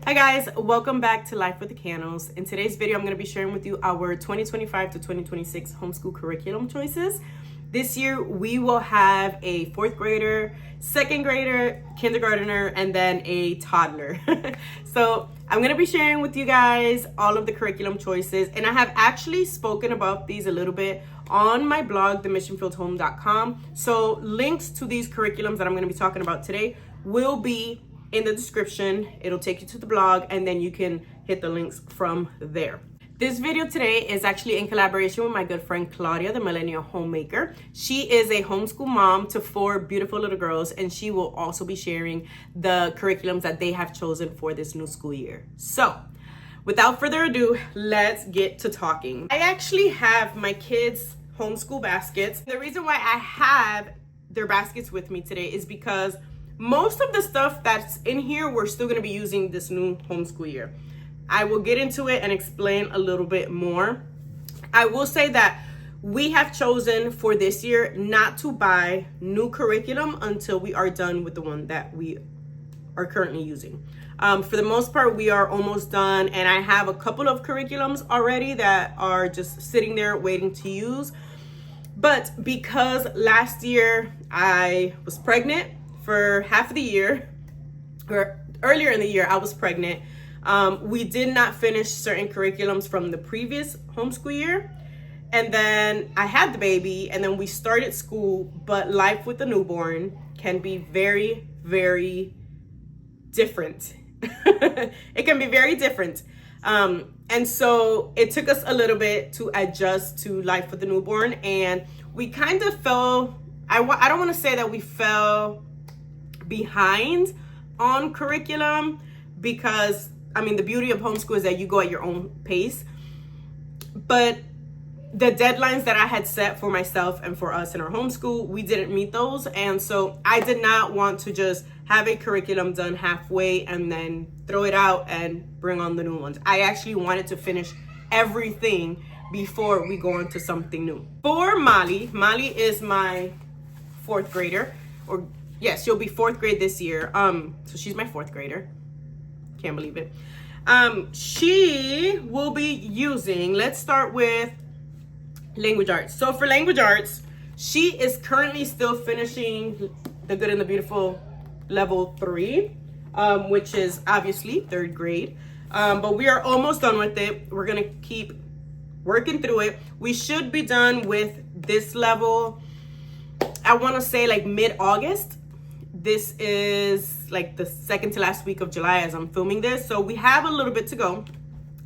Hi guys, welcome back to Life with the Candles. In today's video, I'm going to be sharing with you our 2025 to 2026 homeschool curriculum choices. This year, we will have a fourth grader, second grader, kindergartner, and then a toddler. So I'm going to be sharing with you guys all of the curriculum choices, and I have actually spoken about these a little bit on my blog, themissionfieldhome.com. So links to these curriculums that I'm going to be talking about today will be in the description. It'll take you to the blog and then you can hit the links from there. This video today is actually in collaboration with my good friend Claudia, the Millennial Homemaker. She is a homeschool mom to 4 beautiful little girls, and she will also be sharing the curriculums that they have chosen for this new school year. So without further ado, let's get to talking. I actually have my kids' homeschool baskets. The reason why I have their baskets with me today is because most of the stuff that's in here, we're still going to be using this new homeschool year. I will get into it and explain a little bit more. I will say that we have chosen for this year not to buy new curriculum until we are done with the one that we are currently using. For the most part, we are almost done, and I have a couple of curriculums already that are just sitting there waiting to use. But because last year I was pregnant for half of the year, or earlier in the year, I was pregnant. We did not finish certain curriculums from the previous homeschool year. And then I had the baby, and then we started school, but life with a newborn can be very, very different. It can be very different. And so it took us a little bit to adjust to life with the newborn, and we kind of fell, I don't want to say that we fell behind on curriculum, because I mean, the beauty of homeschool is that you go at your own pace, but the deadlines that I had set for myself and for us in our homeschool, we didn't meet those. And so I did not want to just have a curriculum done halfway and then throw it out and bring on the new ones. I actually wanted to finish everything before we go on to something new. For Molly is my 4th grader, or yes, she'll be 4th grade this year. So she's my 4th grader. Can't believe it. She will be using, let's start with language arts. So for language arts, she is currently still finishing the Good and the Beautiful level 3, which is obviously 3rd grade. But we are almost done with it. We're gonna keep working through it. We should be done with this level, I wanna say like mid-August. This is like the second to last week of July as I'm filming this. So we have a little bit to go.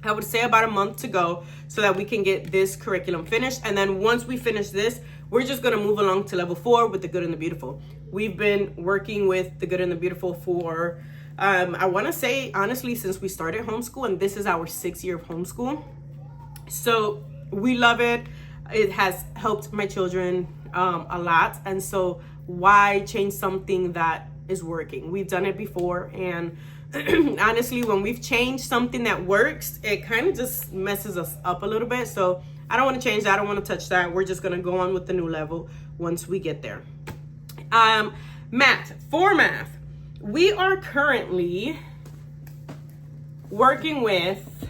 I would say about a month to go so that we can get this curriculum finished. And then once we finish this, we're just gonna move along to level 4 with the Good and the Beautiful. We've been working with the Good and the Beautiful for, I wanna say honestly, since we started homeschool, and this is our 6th year of homeschool. So we love it. It has helped my children a lot. And so why change something that is working? We've done it before, and honestly, when we've changed something that works, it kind of just messes us up a little bit. So I don't want to change that. I don't want to touch that. We're just going to go on with the new level once we get there. Math. For math, we are currently working with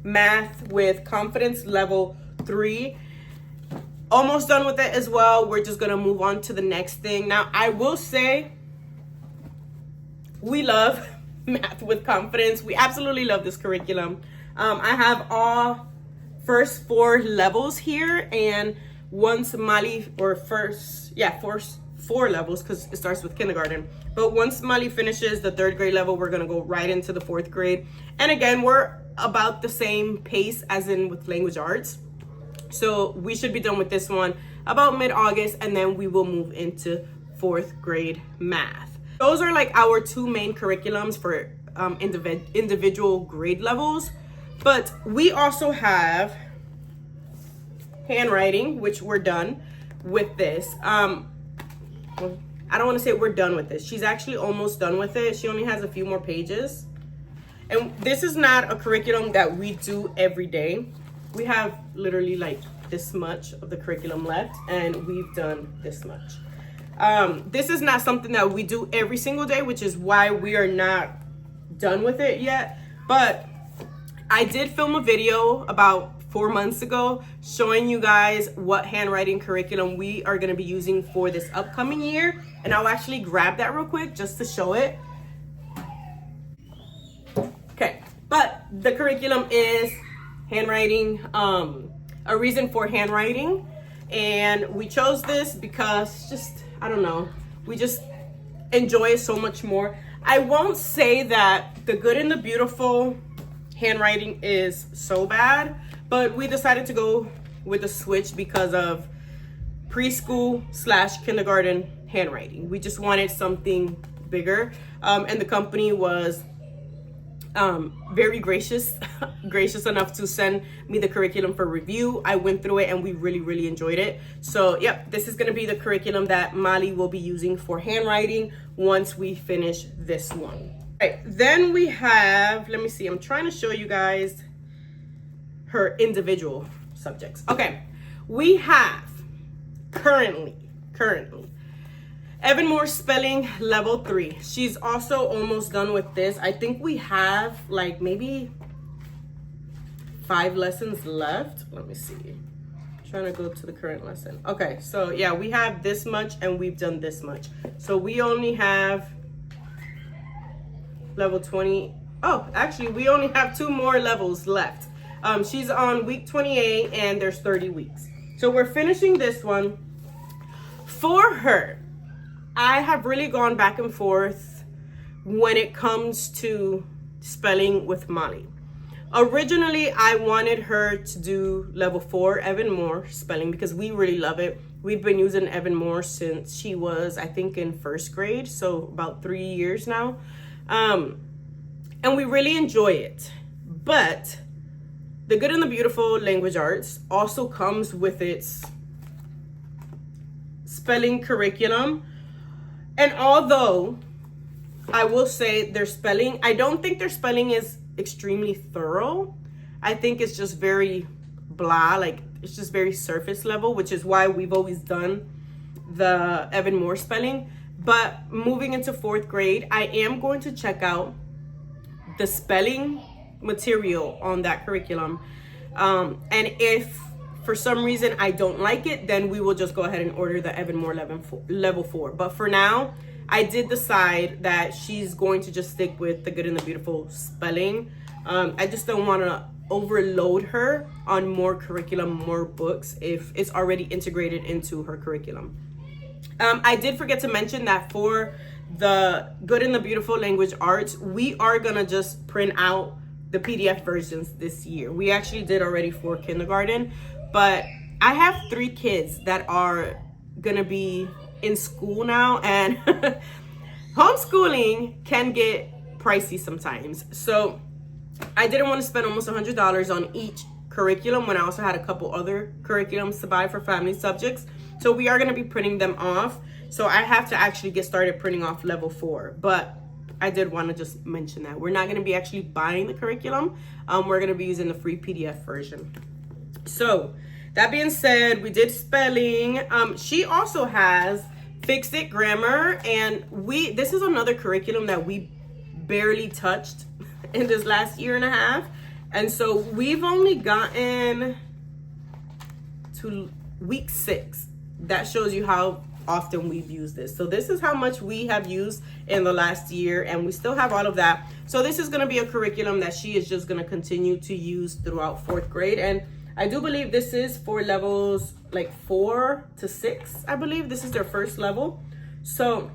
math with confidence level 3. Almost done with it as well. We're just gonna move on to the next thing. Now, I will say we love math with confidence. We absolutely love this curriculum. I have all first 4 levels here, and once Molly, or first 4 levels, because it starts with kindergarten. But once Molly finishes the 3rd grade level, we're gonna go right into the 4th grade. And again, we're about the same pace as in with language arts. So we should be done with this one about mid-August, and then we will move into 4th grade math. Those are like our 2 main curriculums for individual grade levels. But we also have handwriting, which we're done with this. Well, I don't want to say we're done with this. She's actually almost done with it. She only has a few more pages. And this is not a curriculum that we do every day. We have literally like this much of the curriculum left, and we've done this much. This is not something that we do every single day, which is why we are not done with it yet, but I did film a video about 4 months ago showing you guys what handwriting curriculum we are going to be using for this upcoming year, and I'll actually grab that real quick just to show it. Okay, but the curriculum is handwriting, a reason for handwriting, and we chose this because just, I don't know, we just enjoy it so much more. I won't say that the Good and the Beautiful handwriting is so bad, but we decided to go with a switch because of preschool / kindergarten handwriting. We just wanted something bigger, and the company was very gracious enough to send me the curriculum for review. I went through it and we really enjoyed it. So yep, this is going to be the curriculum that Molly will be using for handwriting once we finish this one. All right, then we have, let me see, I'm trying to show you guys her individual subjects. Okay, we have currently Evan Moore spelling level 3. She's also almost done with this. I think we have like maybe 5 lessons left. Let me see. I'm trying to go to the current lesson. Okay, so yeah, we have this much and we've done this much. So we only have level 20. Oh, actually, we only have 2 more levels left. She's on week 28 and there's 30 weeks. So we're finishing this one. For her, I have really gone back and forth when it comes to spelling with Molly. Originally, I wanted her to do level 4 Evan Moore spelling because we really love it. We've been using Evan Moore since she was, I think, in 1st grade, so about 3 years now. And we really enjoy it. But the Good and the Beautiful Language Arts also comes with its spelling curriculum. And although I will say their spelling, I don't think their spelling is extremely thorough. I think it's just very blah, like it's just very surface level, which is why we've always done the Evan Moore spelling. But moving into 4th grade, I am going to check out the spelling material on that curriculum. And if for some reason I don't like it, then we will just go ahead and order the Evan Moore level 4. But for now, I did decide that she's going to just stick with the Good and the Beautiful spelling. I just don't want to overload her on more curriculum, more books, if it's already integrated into her curriculum. I did forget to mention that for the Good and the Beautiful Language Arts, we are gonna just print out the PDF versions this year. We actually did already for kindergarten, but I have 3 kids that are gonna be in school now, and homeschooling can get pricey sometimes. So I didn't want to spend almost $100 on each curriculum when I also had a couple other curriculums to buy for family subjects. So we are going to be printing them off. So I have to actually get started printing off level 4. But I did want to just mention that we're not going to be actually buying the curriculum. We're going to be using the free PDF version. So that being said, we did spelling. She also has Fixed It Grammar, and this is another curriculum that we barely touched in this last year and a half. And so we've only gotten to week 6. That shows you how often we've used this. So this is how much we have used in the last year, and we still have all of that. So this is going to be a curriculum that she is just going to continue to use throughout 4th grade. And I do believe this is for levels like 4 to 6. I believe this is their first level. So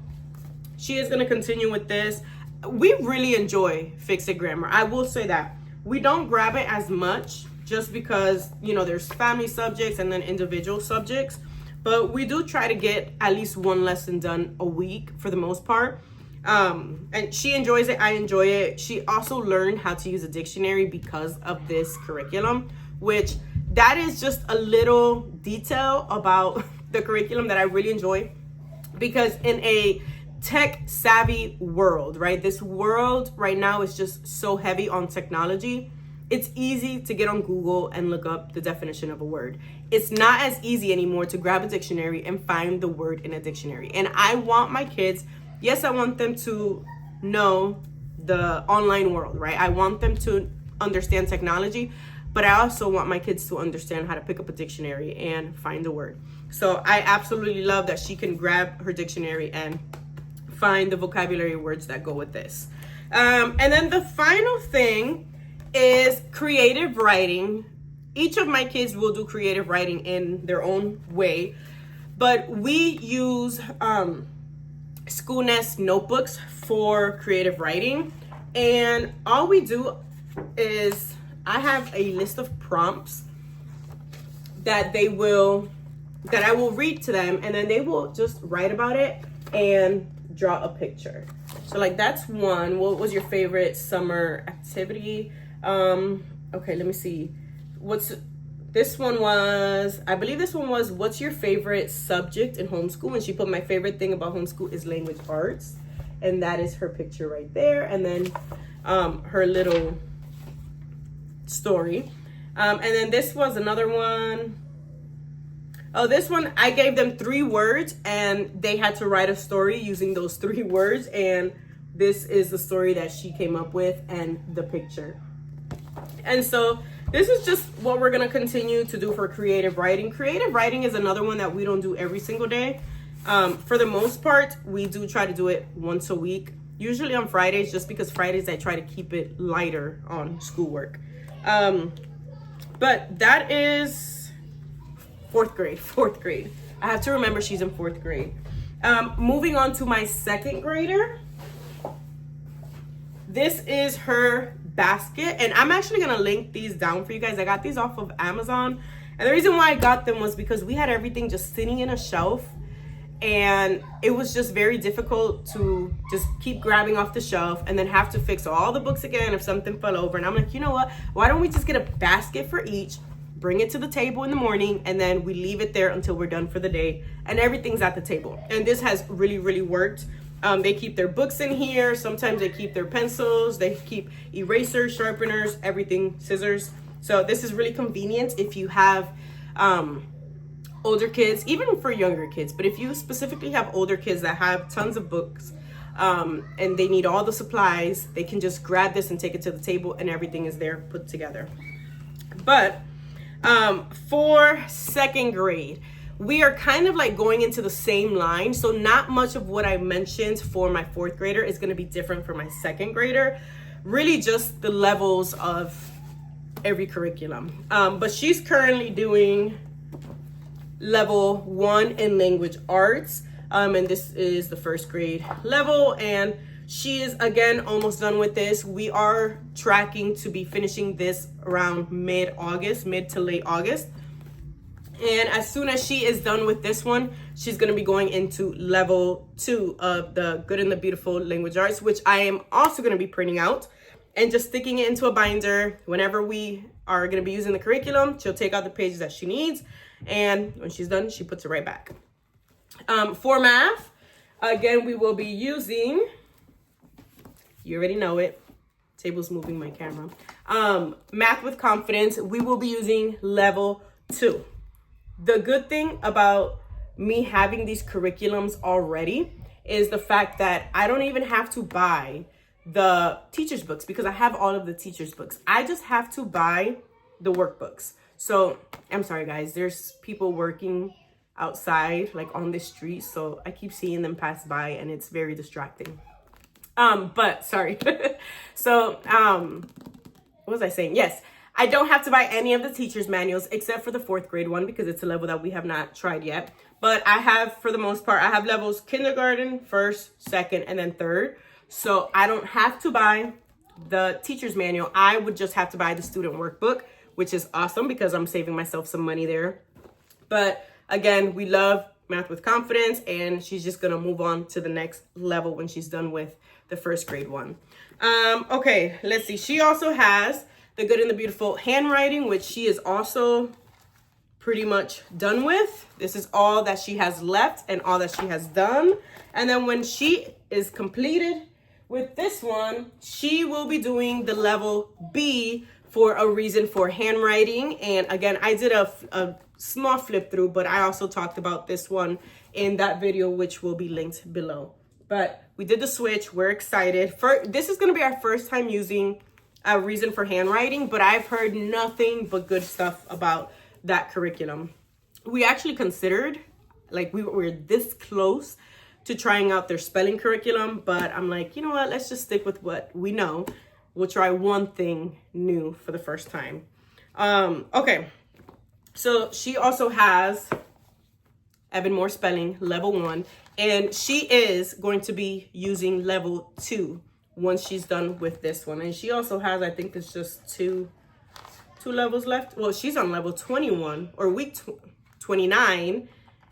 she is going to continue with this. We really enjoy Fixed It Grammar. I will say that. We don't grab it as much just because, you know, there's family subjects and then individual subjects. But we do try to get at least 1 lesson done a week for the most part. And she enjoys it. I enjoy it. She also learned how to use a dictionary because of this curriculum, which that is just a little detail about the curriculum that I really enjoy. Because in a tech savvy world, right? This world right now is just so heavy on technology. It's easy to get on Google and look up the definition of a word. It's not as easy anymore to grab a dictionary and find the word in a dictionary. And I want my kids, yes, I want them to know the online world, right? I want them to understand technology, but I also want my kids to understand how to pick up a dictionary and find a word. So I absolutely love that she can grab her dictionary and find the vocabulary words that go with this. And then the final thing is creative writing. Each of my kids will do creative writing in their own way, but we use School Nest notebooks for creative writing. And all we do is I have a list of prompts that I will read to them, and then they will just write about it and draw a picture. So like that's one. What was your favorite summer activity? Okay, let me see. This one was, I believe this one was, what's your favorite subject in homeschool? And she put, my favorite thing about homeschool is language arts. And that is her picture right there. And then her little story. And then this was another one. Oh, this one, I gave them 3 words and they had to write a story using those 3 words. And this is the story that she came up with and the picture. And so this is just what we're gonna continue to do for creative writing. Creative writing is another one that we don't do every single day. For the most part, we do try to do it once a week, usually on Fridays, just because Fridays I try to keep it lighter on schoolwork. But that is 4th grade. I have to remember she's in 4th grade. Moving on to my 2nd grader. This is her basket, and I'm actually gonna link these down for you guys. I got these off of Amazon, and the reason why I got them was because we had everything just sitting in a shelf, and it was just very difficult to just keep grabbing off the shelf and then have to fix all the books again if something fell over. And I'm like, you know what, why don't we just get a basket for each, bring it to the table in the morning, and then we leave it there until we're done for the day and everything's at the table. And this has really worked. They keep their books in here. Sometimes they keep their pencils, they keep erasers, sharpeners, everything, scissors. So this is really convenient if you have older kids, even for younger kids. But if you specifically have older kids that have tons of books and they need all the supplies, they can just grab this and take it to the table and everything is there put together. But for 2nd grade, we are kind of like going into the same line. So not much of what I mentioned for my 4th grader is going to be different for my 2nd grader. Really just the levels of every curriculum. But she's currently doing level 1 in language arts. And this is the 1st grade level. And she is, again, almost done with this. We are tracking to be finishing this around mid to late August. And as soon as she is done with this one, she's going to be going into level 2 of the Good and the Beautiful Language Arts, which I am also going to be printing out and just sticking it into a binder. Whenever we are going to be using the curriculum, she'll take out the pages that she needs. And when she's done, she puts it right back. For math, again, we will be using, you already know it, table's moving my camera. Math with Confidence, we will be using level 2. The good thing about me having these curriculums already is the fact that I don't even have to buy the teacher's books because I have all of the teacher's books. I just have to buy the workbooks. So I'm sorry guys, there's people working outside like on the street, so I keep seeing them pass by and it's very distracting. But sorry. So what was I saying? Yes, I don't have to buy any of the teacher's manuals except for the 4th grade one because it's a level that we have not tried yet. But I have, for the most part, I have levels kindergarten, 1st, 2nd, and then 3rd. So I don't have to buy the teacher's manual. I would just have to buy the student workbook, which is awesome because I'm saving myself some money there. But again, we love Math with Confidence, and she's just gonna move on to the next level when she's done with the 1st grade one. Okay, let's see. She also has the Good and the Beautiful Handwriting, which she is also pretty much done with. This is all that she has left and all that she has done. And then when she is completed with this one, she will be doing the level B for A Reason for Handwriting. And again, I did a small flip through, but I also talked about this one in that video, which will be linked below. But we did the switch. We're excited. This is going to be our first time using a Reason for Handwriting, but I've heard nothing but good stuff about that curriculum. We actually considered, like, we were this close to trying out their spelling curriculum, but I'm like, you know what? Let's just stick with what we know. We'll try one thing new for the first time. Okay. So she also has Evan Moore Spelling Level 1. And she is going to be using Level 2 once she's done with this one. And she also has, I think it's just two levels left. Well, she's on Level 21 or week 29.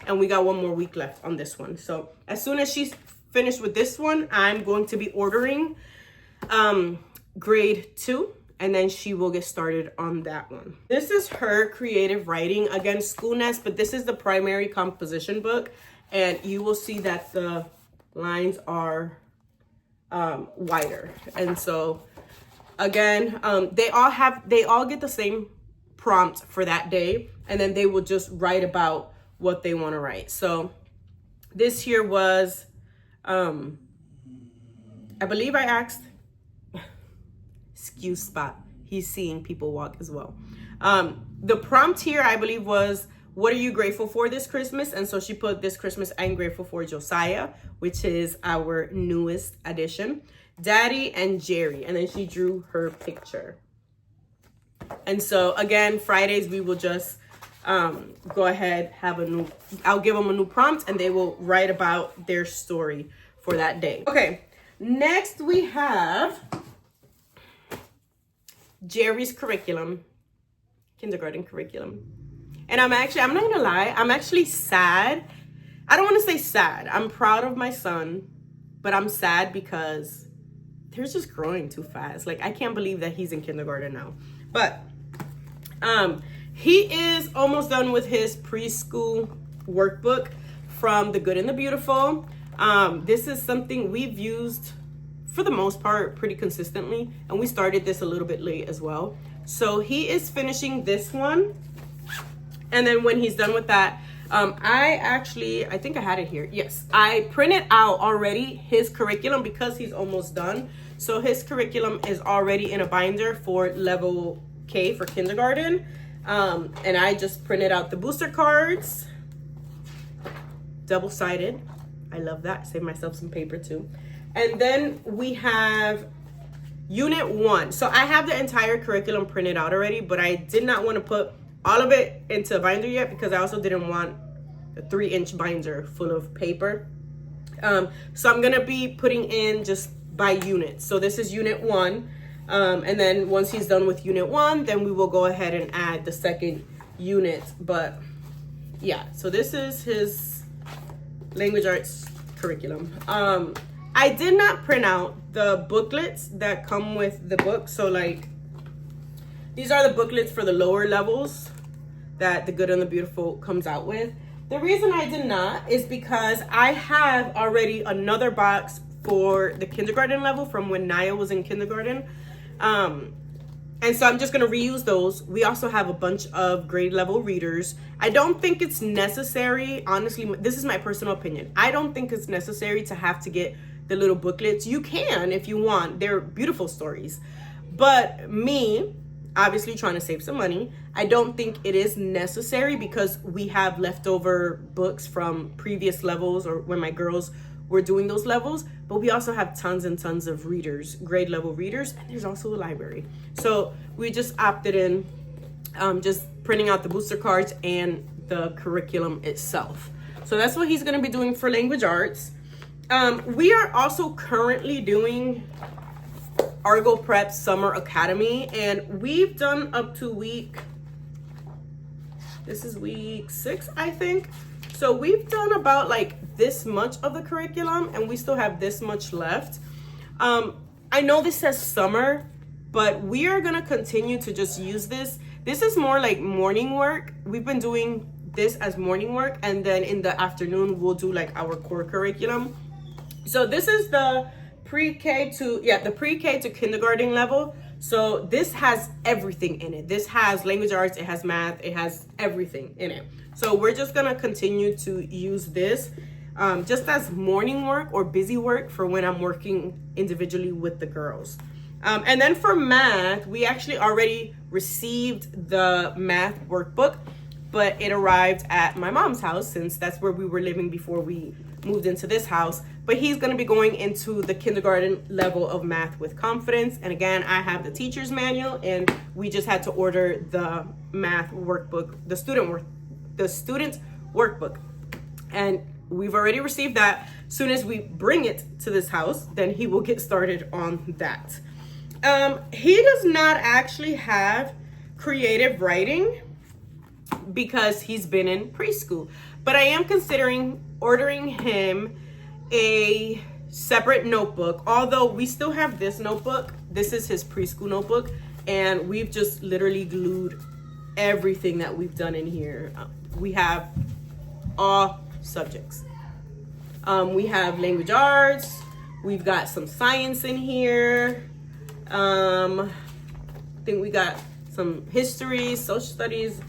And we got one more week left on this one. So as soon as she's finished with this one, I'm going to be ordering grade 2. And then she will get started on that one. This is her creative writing against School Nest, but this is the primary composition book. And you will see that the lines are wider. And so again, they all get the same prompt for that day. And then they will just write about what they want to write. So this here was, I believe I asked, excuse Spot. He's seeing people walk as well. The prompt here, I believe, was, what are you grateful for this Christmas? And so she put, this Christmas, I'm grateful for Josiah, which is our newest addition, Daddy and Jerry. And then she drew her picture. And so again, Fridays, we will just go ahead, I'll give them a new prompt and they will write about their story for that day. Okay, next we have Jerry's curriculum, kindergarten curriculum. And I'm not gonna lie, I'm actually sad. I don't want to say sad. I'm proud of my son, but I'm sad because they're just growing too fast. Like, I can't believe that he's in kindergarten now. But he is almost done with his preschool workbook from The Good and the Beautiful. This is something we've used for the most part pretty consistently, and we started this a little bit late as well. So he is finishing this one, and then when he's done with that, I think I had it here. Yes, I printed out already his curriculum because he's almost done. So his curriculum is already in a binder for level K for kindergarten. And I just printed out the booster cards, double-sided. I love that. Save myself some paper too. And then we have Unit 1. So I have the entire curriculum printed out already, but I did not want to put all of it into a binder yet because I also didn't want a 3-inch binder full of paper. So I'm going to be putting in just by unit. So this is Unit 1. And then once he's done with Unit 1, then we will go ahead and add the second unit. But yeah, so this is his language arts curriculum. I did not print out the booklets that come with the book. So like, these are the booklets for the lower levels that The Good and the Beautiful comes out with. The reason I did not is because I have already another box for the kindergarten level from when Naya was in kindergarten. And so I'm just going to reuse those. We also have a bunch of grade level readers. I don't think it's necessary. Honestly, this is my personal opinion. I don't think it's necessary to have to get the little booklets. You can if you want. They're beautiful stories. But me, obviously trying to save some money, I don't think it is necessary because we have leftover books from previous levels or when my girls were doing those levels. But we also have tons and tons of readers, grade level readers, and there's also a library. So we just opted in just printing out the booster cards and the curriculum itself. So that's what he's going to be doing for language arts. We are also currently doing Argo Prep Summer Academy, and we've done up to this is week 6, I think. So we've done about like this much of the curriculum, and we still have this much left. I know this says summer, but we are gonna continue to just use this. This is more like morning work. We've been doing this as morning work, and then in the afternoon, we'll do like our core curriculum. So this is the pre-K to kindergarten level. So this has everything in it. This has language arts, it has math, it has everything in it. So we're just gonna continue to use this. just as morning work or busy work for when I'm working individually with the girls. And then for math, we actually already received the math workbook, but it arrived at my mom's house since that's where we were living before we moved into this house. But he's going to be going into the kindergarten level of math with confidence. And again, I have the teacher's manual, and we just had to order the math workbook, the student workbook. And we've already received that. As soon as we bring it to this house, then he will get started on that. He does not actually have creative writing because he's been in preschool, but I am considering ordering him a separate notebook, although we still have this notebook. This is his preschool notebook, and we've just literally glued everything that we've done in here. We have all subjects. We have language arts, we've got some science in here. I think we got some history, social studies,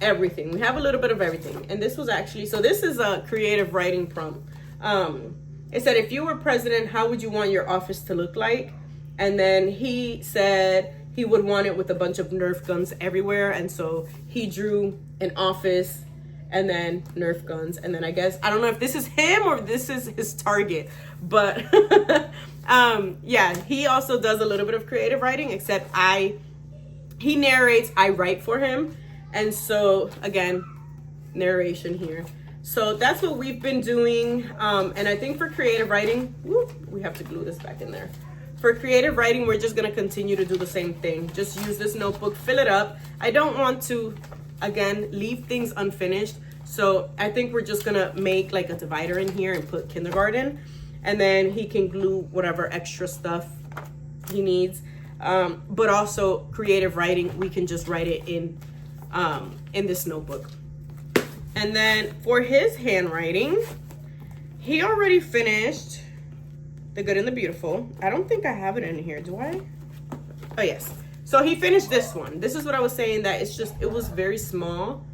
everything. We have a little bit of everything. And this was actually, so this is a creative writing prompt. It said, if you were president, how would you want your office to look like? And then he said he would want it with a bunch of Nerf guns everywhere. And so he drew an office and then Nerf guns. And then I guess, I don't know if this is him or this is his target, but yeah, he also does a little bit of creative writing, except he narrates, I write for him. And so again, narration here. So that's what we've been doing. And I think for creative writing, we have to glue this back in there. For creative writing, we're just gonna continue to do the same thing. Just use this notebook, fill it up. I don't want to, again, leave things unfinished. So I think we're just gonna make like a divider in here and put kindergarten. And then he can glue whatever extra stuff he needs. But also creative writing, we can just write it in this notebook. And then for his handwriting, he already finished The Good and the Beautiful. I don't think I have it in here, do I? Oh yes. So he finished this one. This is what I was saying, that it was very small.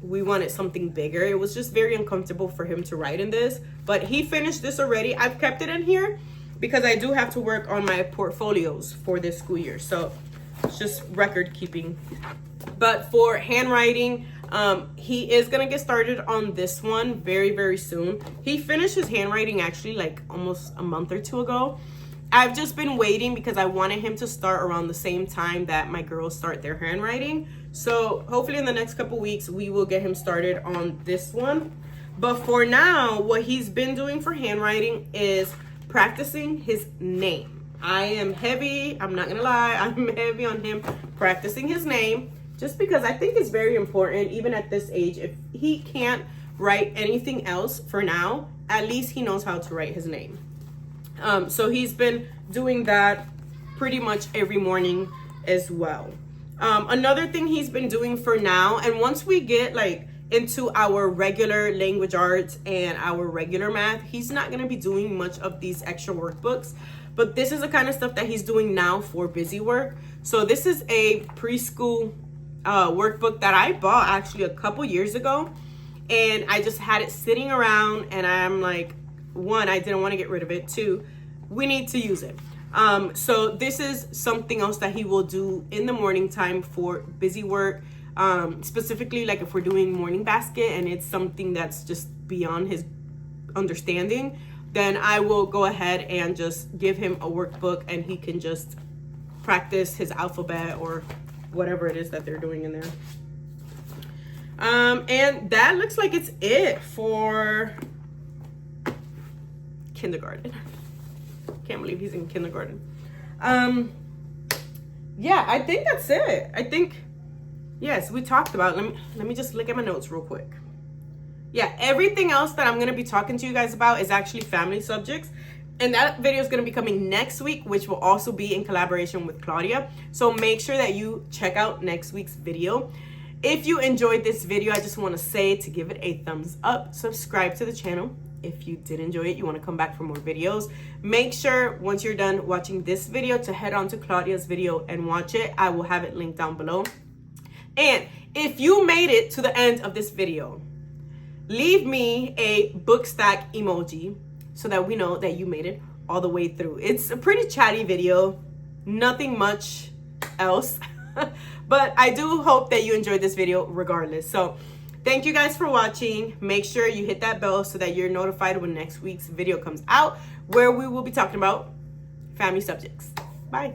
We wanted something bigger. It was just very uncomfortable for him to write in this, but he finished this already. I've kept it in here because I do have to work on my portfolios for this school year. So it's just record keeping. But for handwriting, he is gonna get started on this one very, very soon. He finished his handwriting actually like almost a month or two ago. I've just been waiting because I wanted him to start around the same time that my girls start their handwriting. So hopefully in the next couple weeks, we will get him started on this one. But for now, what he's been doing for handwriting is practicing his name. I am heavy, I'm not gonna lie, I'm heavy on him practicing his name, just because I think it's very important, even at this age. If he can't write anything else for now, at least he knows how to write his name. So he's been doing that pretty much every morning as well. Another thing he's been doing for now, and once we get like into our regular language arts and our regular math, he's not going to be doing much of these extra workbooks, but this is the kind of stuff that he's doing now for busy work. So this is a preschool workbook that I bought actually a couple years ago, and I just had it sitting around, and I'm like, one, I didn't want to get rid of it. Two, we need to use it. So this is something else that he will do in the morning time for busy work. Specifically, like if we're doing morning basket and it's something that's just beyond his understanding, then I will go ahead and just give him a workbook and he can just practice his alphabet or whatever it is that they're doing in there. And that looks like it's it for kindergarten. Can't believe he's in kindergarten. Yeah, I think that's it. I think, yes, we talked about, let me just look at my notes real quick. Yeah, everything else that I'm going to be talking to you guys about is actually family subjects. And that video is going to be coming next week, which will also be in collaboration with Claudia. So make sure that you check out next week's video. If you enjoyed this video, I just want to say to give it a thumbs up, subscribe to the channel. If you did enjoy it, you want to come back for more videos, make sure once you're done watching this video to head on to Claudia's video and watch it. I will have it linked down below. And if you made it to the end of this video, leave me a book stack emoji so that we know that you made it all the way through. It's a pretty chatty video, nothing much else, but I do hope that you enjoyed this video regardless. So thank you guys for watching. Make sure you hit that bell so that you're notified when next week's video comes out, where we will be talking about family subjects. Bye.